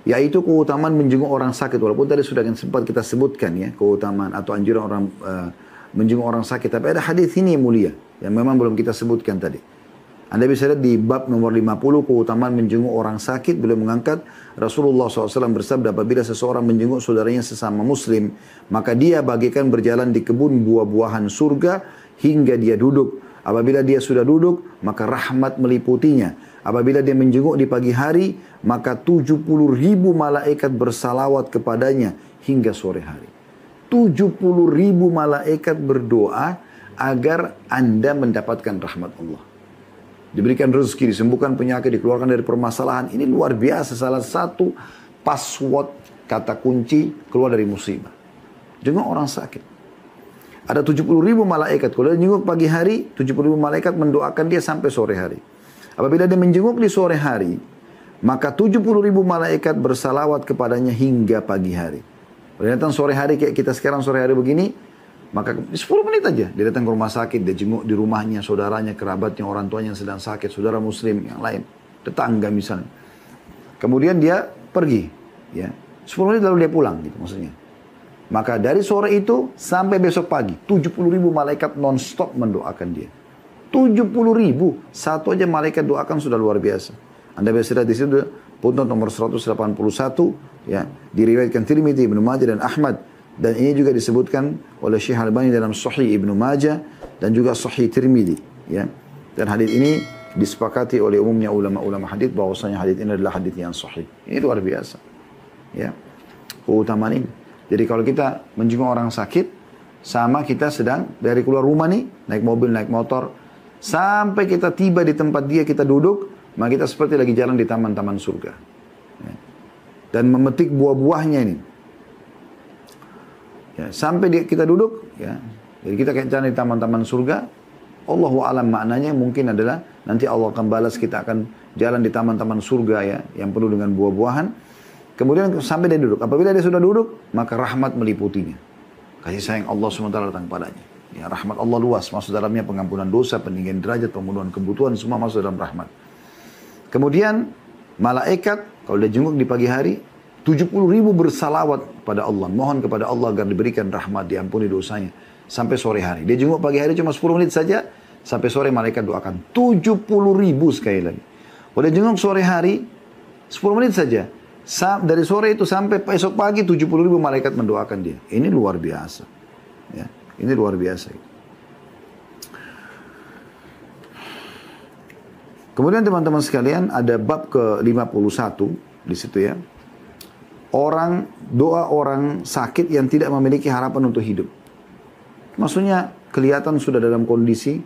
yaitu keutamaan menjenguk orang sakit. Walaupun tadi sudah sempat kita sebutkan ya, keutamaan atau anjuran orang menjenguk orang sakit. Tapi ada hadis ini yang mulia, yang memang belum kita sebutkan tadi. Anda bisa lihat di bab nomor 50, keutamaan menjenguk orang sakit. Beliau mengangkat Rasulullah SAW bersabda, apabila seseorang menjenguk saudaranya sesama muslim, maka dia bagaikan berjalan di kebun buah-buahan surga hingga dia duduk. Apabila dia sudah duduk, maka rahmat meliputinya. Apabila dia menjenguk di pagi hari, maka 70.000 malaikat bersalawat kepadanya hingga sore hari. 70.000 malaikat berdoa agar Anda mendapatkan rahmat Allah. Diberikan rezeki, disembuhkan penyakit, dikeluarkan dari permasalahan. Ini luar biasa, salah satu password kata kunci keluar dari musibah. Jenguk orang sakit. Ada 70.000 malaikat. Kalau dia jenguk pagi hari, 70.000 malaikat mendoakan dia sampai sore hari. Apabila dia menjenguk di sore hari, maka 70.000 malaikat bersalawat kepadanya hingga pagi hari. Kalau datang sore hari kayak kita sekarang sore hari begini, maka 10 menit aja dia datang ke rumah sakit, dia jenguk di rumahnya, saudaranya, kerabatnya, orang tuanya yang sedang sakit, saudara muslim yang lain, tetangga misalnya. Kemudian dia pergi, ya. 10 menit lalu dia pulang gitu maksudnya. Maka dari sore itu sampai besok pagi, 70.000 malaikat non-stop mendoakan dia. 70.000, satu aja malaikat doakan sudah luar biasa. Anda bisa lihat di situ putnot nomor 181, ya, diriwayatkan Tirmidzi, Ibnu Majah dan Ahmad. Dan ini juga disebutkan oleh Syekh Albani dalam Sahih Ibnu Majah dan juga Sahih Tirmidzi, ya. Dan hadis ini disepakati oleh umumnya ulama-ulama hadis bahwasanya hadis ini adalah hadis yang sahih. Ini luar biasa. Ya. Keutamaan ini. Jadi kalau kita menjenguk orang sakit, sama kita sedang dari keluar rumah nih, naik mobil, naik motor, sampai kita tiba di tempat dia, kita duduk, maka kita seperti lagi jalan di taman-taman surga. Ya. Dan memetik buah-buahnya ini. Ya, sampai kita duduk, ya. Jadi kita kayak jalan di taman-taman surga. Allahu a'lam maknanya mungkin adalah nanti Allah akan balas, kita akan jalan di taman-taman surga ya, yang penuh dengan buah-buahan. Kemudian sampai dia duduk. Apabila dia sudah duduk, maka rahmat meliputinya. Kasih sayang Allah SWT datang padanya. Ya, rahmat Allah luas, masuk dalamnya pengampunan dosa, peninggian derajat, pemenuhan kebutuhan, semua masuk dalam rahmat. Kemudian malaikat kalau dia jenguk di pagi hari, 70.000 bersalawat pada Allah. Mohon kepada Allah agar diberikan rahmat, diampuni dosanya. Sampai sore hari. Dia jenguk pagi hari cuma 10 menit saja. Sampai sore malaikat doakan. 70.000 sekali lagi. Kalau dia jenguk sore hari, 10 menit saja. Dari sore itu sampai esok pagi, 70.000 malaikat mendoakan dia. Ini luar biasa. Ya, ini luar biasa. Kemudian teman-teman sekalian, ada bab ke-51 di situ ya. Doa orang sakit yang tidak memiliki harapan untuk hidup. Maksudnya kelihatan sudah dalam kondisi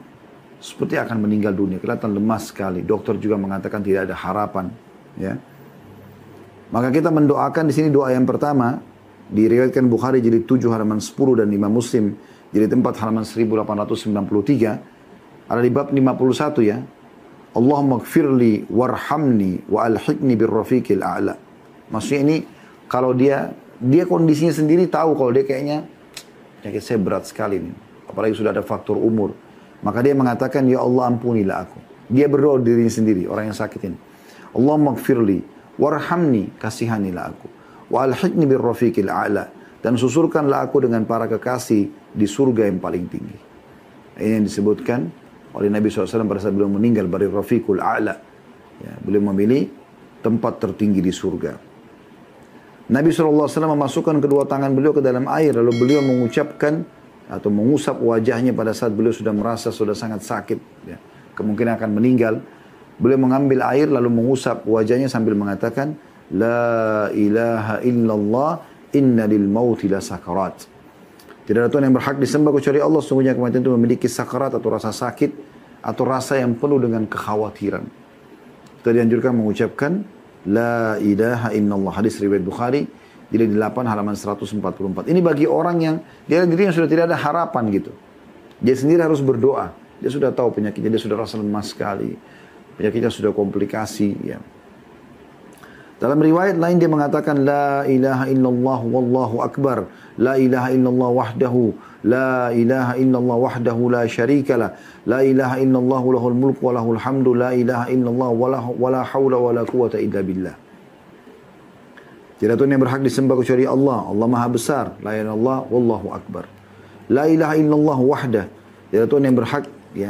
seperti akan meninggal dunia, kelihatan lemas sekali. Dokter juga mengatakan tidak ada harapan, ya. Maka kita mendoakan di sini doa yang pertama diriwayatkan Bukhari jilid 7 halaman 10 dan Imam Muslim jilid 4 halaman 1893. Ada di bab 51 ya. Allahumma gfirli warhamni wa alhiqni birrafiqil a'la. Maksudnya ini kalau dia kondisinya sendiri tahu kalau dia kayaknya penyakit saya berat sekali nih. Apalagi sudah ada faktor umur. Maka dia mengatakan, ya Allah ampunilah aku. Dia berdoa dirinya sendiri, orang yang sakit ini. Allahumma gfirli, warhamni, kasihanilah aku. Wa alhiqni birrafiqil a'la. Dan susurkanlah aku dengan para kekasih di surga yang paling tinggi. Ini yang disebutkan oleh Nabi SAW pada saat beliau meninggal, bari rafiqul a'la. Ya, beliau memilih tempat tertinggi di surga. Nabi SAW memasukkan kedua tangan beliau ke dalam air. Lalu beliau mengucapkan atau mengusap wajahnya pada saat beliau sudah merasa sudah sangat sakit. Ya, kemungkinan akan meninggal. Beliau mengambil air lalu mengusap wajahnya sambil mengatakan, La ilaha illallah inna lil mauti la sakarat. Tidak ada Tuhan yang berhak disembah kecuali Allah. Sungguhnya kematian itu memiliki sakarat atau rasa sakit atau rasa yang penuh dengan kekhawatiran. Kita dianjurkan mengucapkan La ilaha illallah. Hadis riwayat Bukhari jilid 8 halaman 144. Ini bagi orang yang dia dirinya sudah tidak ada harapan gitu. Dia sendiri harus berdoa. Dia sudah tahu penyakitnya, dia sudah rasa lemas sekali. Penyakitnya sudah komplikasi ya. Dalam riwayat lain dia mengatakan La ilaha illallah wallahu akbar. La ilaha illallah wahdahu. La ilaha illallah wahdahu la syarikalah. La ilaha illallah lahul mulku wa lahul hamdu. La ilaha illallah wa la hawla wa la quwata illa billah. Tidak Tuhan yang berhak disembah kecuali Allah. Allah Maha Besar. La ilaha illallah wallahu akbar. La ilaha illallah wahdah. Tidak Tuhan yang berhak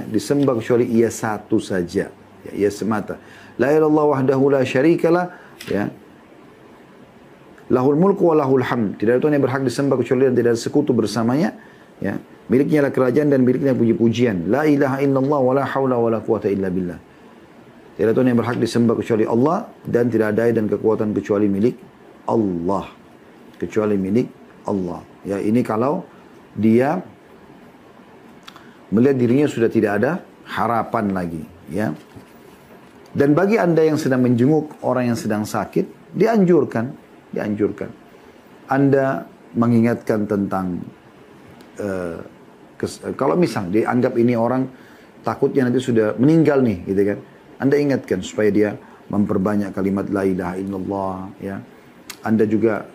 disembah kecuali Ia satu saja. Ya, Ia semata. La ilaha illallah wahdahu la syarikalah. Ya. Lahul mulku wa lahul hamd. Tidak ada Tuhan yang berhak disembah kecuali dan tidak ada sekutu bersamanya. Ya. Miliknya lah kerajaan dan miliknya puji-pujian. La ilaha illallah wa la hawla wa la quwata illa billah. Tidak ada Tuhan yang berhak disembah kecuali Allah dan tidak ada daya dan kekuatan kecuali milik Allah. Kecuali milik Allah. Ya, ini kalau dia melihat dirinya sudah tidak ada harapan lagi, ya. Dan bagi Anda yang sedang menjenguk orang yang sedang sakit, dianjurkan Anda mengingatkan tentang kalau misal dianggap ini orang takutnya nanti sudah meninggal nih, gitu kan. Anda ingatkan supaya dia memperbanyak kalimat la ilaha illallah, ya. Anda juga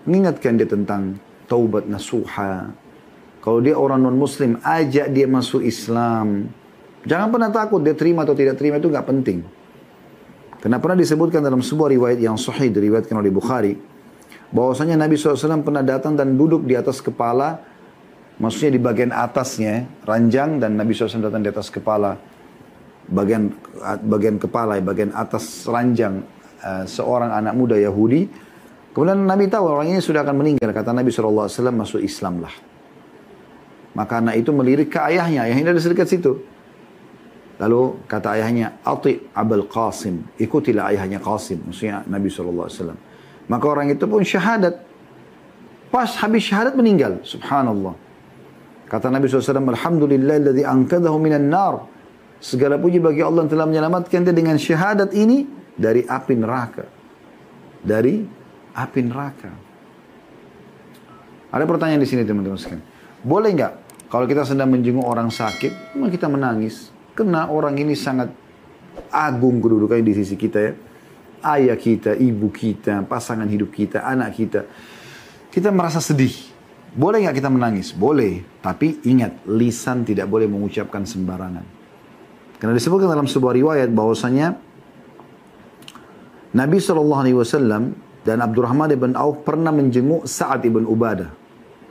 mengingatkan dia tentang taubat nasuha. Kalau dia orang non-muslim, ajak dia masuk Islam. Jangan pernah takut dia terima atau tidak terima, itu nggak penting. Karena pernah disebutkan dalam sebuah riwayat yang sahih diriwayatkan oleh Bukhari, bahwasanya Nabi SAW pernah datang dan duduk di atas kepala, maksudnya di bagian atasnya ranjang, dan Nabi SAW datang di atas kepala, bagian kepala, bagian atas ranjang seorang anak muda Yahudi. Kemudian Nabi tahu orang ini sudah akan meninggal. Kata Nabi SAW, masuk Islamlah. Maka anak itu melirik ke ayahnya. Ayahnya ada dekat situ. Lalu kata ayahnya, Ati' Abul Qasim. Ikutilah ayahnya Qasim. Maksudnya Nabi SAW. Maka orang itu pun syahadat. Pas habis syahadat meninggal. Subhanallah. Kata Nabi SAW, Alhamdulillah alladhi ankadahu minan nar. Segala puji bagi Allah yang telah menyelamatkan dia dengan syahadat ini dari api neraka. Dari api neraka. Ada pertanyaan di sini teman-teman sekalian. Boleh nggak kalau kita sedang menjenguk orang sakit, memang kita menangis? Karena orang ini sangat agung kedudukannya di sisi kita, ya. Ayah kita, ibu kita, pasangan hidup kita, anak kita. Kita merasa sedih. Boleh nggak kita menangis? Boleh. Tapi ingat, lisan tidak boleh mengucapkan sembarangan. Karena disebutkan dalam sebuah riwayat bahwasanya Nabi SAW dan Abdurrahman ibn Auf pernah menjenguk Sa'ad ibn Ubadah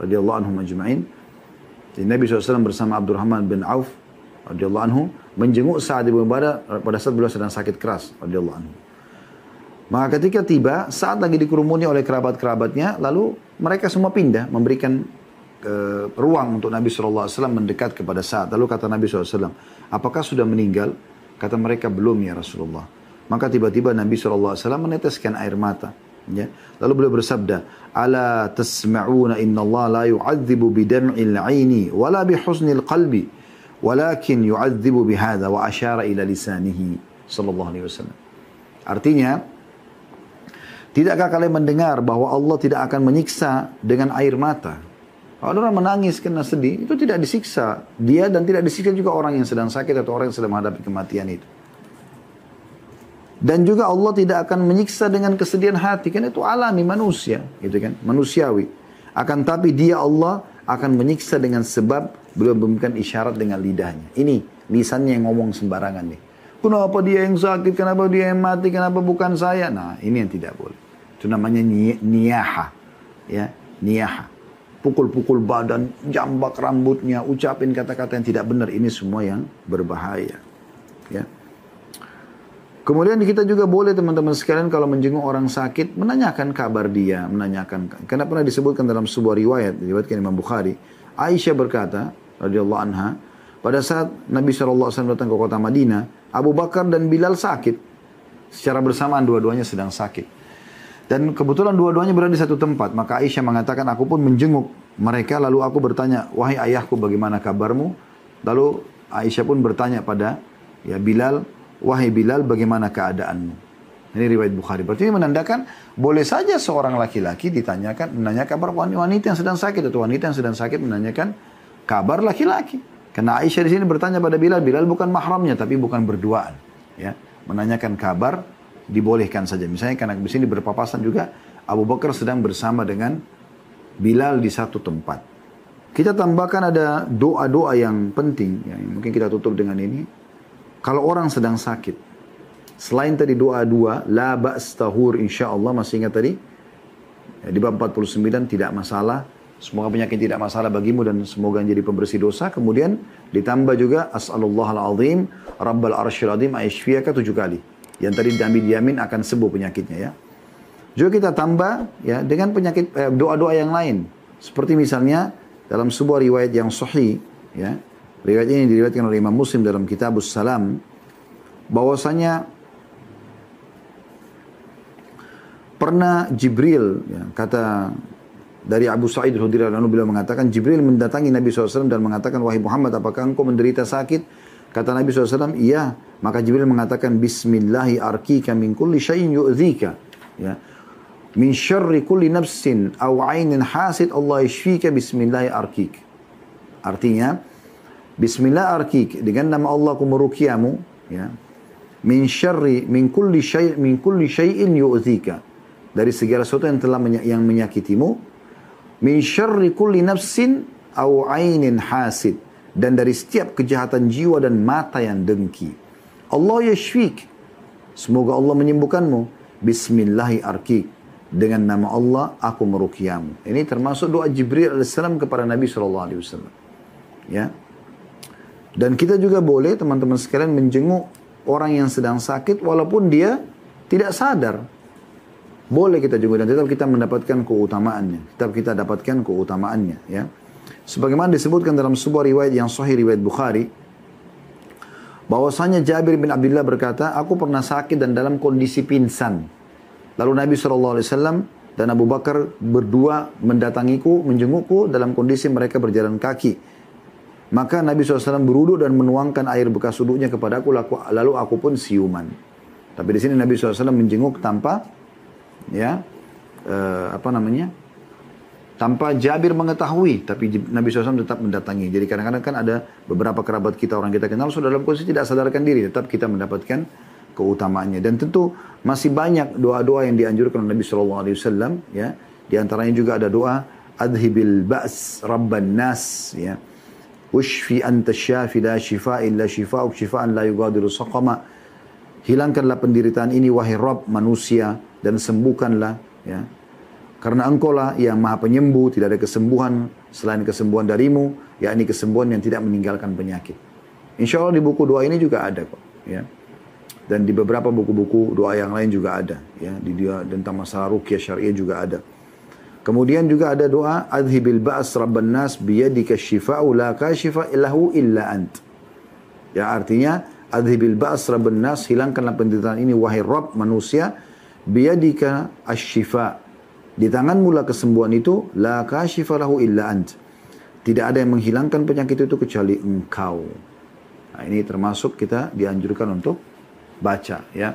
radhiyallahu anhum ajma'in. Jadi Nabi SAW bersama Abdurrahman bin Auf radhiyallahu anhu menjenguk Sa'ad ibn Ubadah pada saat beliau sedang sakit keras radhiyallahu anhu. Maka ketika tiba, Sa'ad lagi dikerumuni oleh kerabat-kerabatnya, lalu mereka semua pindah, memberikan ruang untuk Nabi SAW mendekat kepada Sa'ad. Lalu kata Nabi SAW, apakah sudah meninggal? Kata mereka, belum ya Rasulullah. Maka tiba-tiba Nabi SAW meneteskan air mata. Ya. Lalu beliau bersabda, Ala tasma'una inna Allah la yu'adzibu bidam'il 'aini wala bihusnil qalbi walakin yu'adzibu bihadza wa asyara ila lisanihi sallallahu alaihi wasallam. Artinya, tidakkah kalian mendengar bahwa Allah tidak akan menyiksa dengan air mata? Kalau orang menangis karena sedih, itu tidak disiksa dia dan tidak disiksa juga orang yang sedang sakit atau orang yang sedang menghadapi kematian itu. Dan juga Allah tidak akan menyiksa dengan kesedihan hati, kan itu alami manusia, gitu kan, manusiawi. Akan tapi dia Allah akan menyiksa dengan sebab beliau memberikan isyarat dengan lidahnya. Ini lisannya yang ngomong sembarangan nih. Kenapa dia yang sakit, kenapa dia yang mati, kenapa bukan saya? Nah, ini yang tidak boleh. Itu namanya niyaha, ya, niyaha. Pukul-pukul badan, jambak rambutnya, ucapin kata-kata yang tidak benar, ini semua yang berbahaya, ya. Kemudian kita juga boleh teman-teman sekalian kalau menjenguk orang sakit, menanyakan kabar dia, menanyakan. Karena pernah disebutkan dalam sebuah riwayat, diriwayatkan Imam Bukhari, Aisyah berkata, radhiyallahu anha, pada saat Nabi SAW datang ke kota Madinah, Abu Bakar dan Bilal sakit. Secara bersamaan dua-duanya sedang sakit. Dan kebetulan dua-duanya berada di satu tempat. Maka Aisyah mengatakan, aku pun menjenguk mereka, lalu aku bertanya, wahai ayahku bagaimana kabarmu? Lalu Aisyah pun bertanya pada Bilal, wahai Bilal, bagaimana keadaanmu? Ini riwayat Bukhari. Berarti ini menandakan boleh saja seorang laki-laki menanyakan kabar wanita yang sedang sakit, atau wanita yang sedang sakit menanyakan kabar laki-laki. Karena Aisyah di sini bertanya pada Bilal, Bilal bukan mahramnya tapi bukan berduaan, ya. Menanyakan kabar dibolehkan saja. Misalnya karena di sini berpapasan juga Abu Bakar sedang bersama dengan Bilal di satu tempat. Kita tambahkan ada doa-doa yang penting, ya. Mungkin kita tutup dengan ini. Kalau orang sedang sakit, Selain tadi doa dua, la ba's tahur insyaallah, masih ingat tadi? Ya, di bab 49 tidak masalah. Semoga penyakit tidak masalah bagimu dan semoga menjadi pembersih dosa. Kemudian ditambah juga as'alullahal azim rabbal arsyil azim ayyashfiyaka 7 kali. Yang tadi Nabi dijamin akan sembuh penyakitnya ya. Juga kita tambah ya dengan penyakit doa-doa yang lain. Seperti misalnya dalam sebuah riwayat yang sahih ya. Riwayat ini diriwayatkan oleh Imam Muslim dalam Kitabus Salam bahwasanya pernah Jibril ya, kata dari Abu Sa'id Al-Khudri radhiyallahu anhu beliau mengatakan Jibril mendatangi Nabi SAW dan mengatakan, wahai Muhammad, apakah engkau menderita sakit? Kata Nabi SAW, iya. Maka Jibril mengatakan, Bismillahi arkika min kulli syai'in yu'dhika. Ya. Min syarri kulli nafsin aw ainin hasid Allah yashfika bismillahi arkik. Artinya, Bismillah arkik, dengan nama Allah aku merukiamu. Ya. Min syarri min kulli syai'in yu'dhika. Dari segala sesuatu yang menyakitimu. Min syarri kulli nafsin aw ainin hasid, dan dari setiap kejahatan jiwa dan mata yang dengki. Allah yashfik, semoga Allah menyembuhkanmu. Bismillahi arkik, dengan nama Allah aku merukiamu. Ini termasuk doa Jibril alaihissalam kepada Nabi SAW. Ya. Dan kita juga boleh teman-teman sekalian menjenguk orang yang sedang sakit walaupun dia tidak sadar. Boleh kita juga dan tetap kita mendapatkan keutamaannya. Tetap kita dapatkan keutamaannya ya. Sebagaimana disebutkan dalam sebuah riwayat yang sahih riwayat Bukhari bahwasanya Jabir bin Abdullah berkata, aku pernah sakit dan dalam kondisi pingsan. Lalu Nabi SAW dan Abu Bakar berdua mendatangiku, menjengukku dalam kondisi mereka berjalan kaki. Maka Nabi SAW berwudu dan menuangkan air bekas wuduknya kepadaku, lalu aku pun siuman. Tapi di sini Nabi SAW menjenguk tanpa ya tanpa Jabir mengetahui, tapi Nabi SAW tetap mendatangi. Jadi kadang-kadang kan ada beberapa kerabat kita, orang kita kenal sudah dalam posisi tidak sadarkan diri, tetap kita mendapatkan keutamaannya. Dan tentu masih banyak doa-doa yang dianjurkan oleh Nabi SAW ya. Di antaranya juga ada doa adhibil ba's rabban nas ya, washfi anta syafi la shifa illa shifa'uk shifaan la yugadiru saqama. Hilangkanlah penderitaan ini wahai Rabb manusia dan sembuhkanlah ya. Karena engkaulah yang maha penyembuh, tidak ada kesembuhan selain kesembuhan darimu, yakni kesembuhan yang tidak meninggalkan penyakit. Insya Allah di buku doa ini juga ada kok ya. Dan di beberapa buku-buku doa yang lain juga ada ya. Di dia tentang masalah ruqyah syariah juga ada. Kemudian juga ada doa adhibil ba's rabban nas biyadika syifa'u la kashifa illahu illa ant. Ya artinya adhibil ba's rabban nas, hilangkanlah penderitaan ini wahai Rabb manusia, biyadika asy-syifa, di tanganmu lah kesembuhan itu, la kashifa lahu illa ant, tidak ada yang menghilangkan penyakit itu kecuali engkau. Nah, ini termasuk kita dianjurkan untuk baca ya.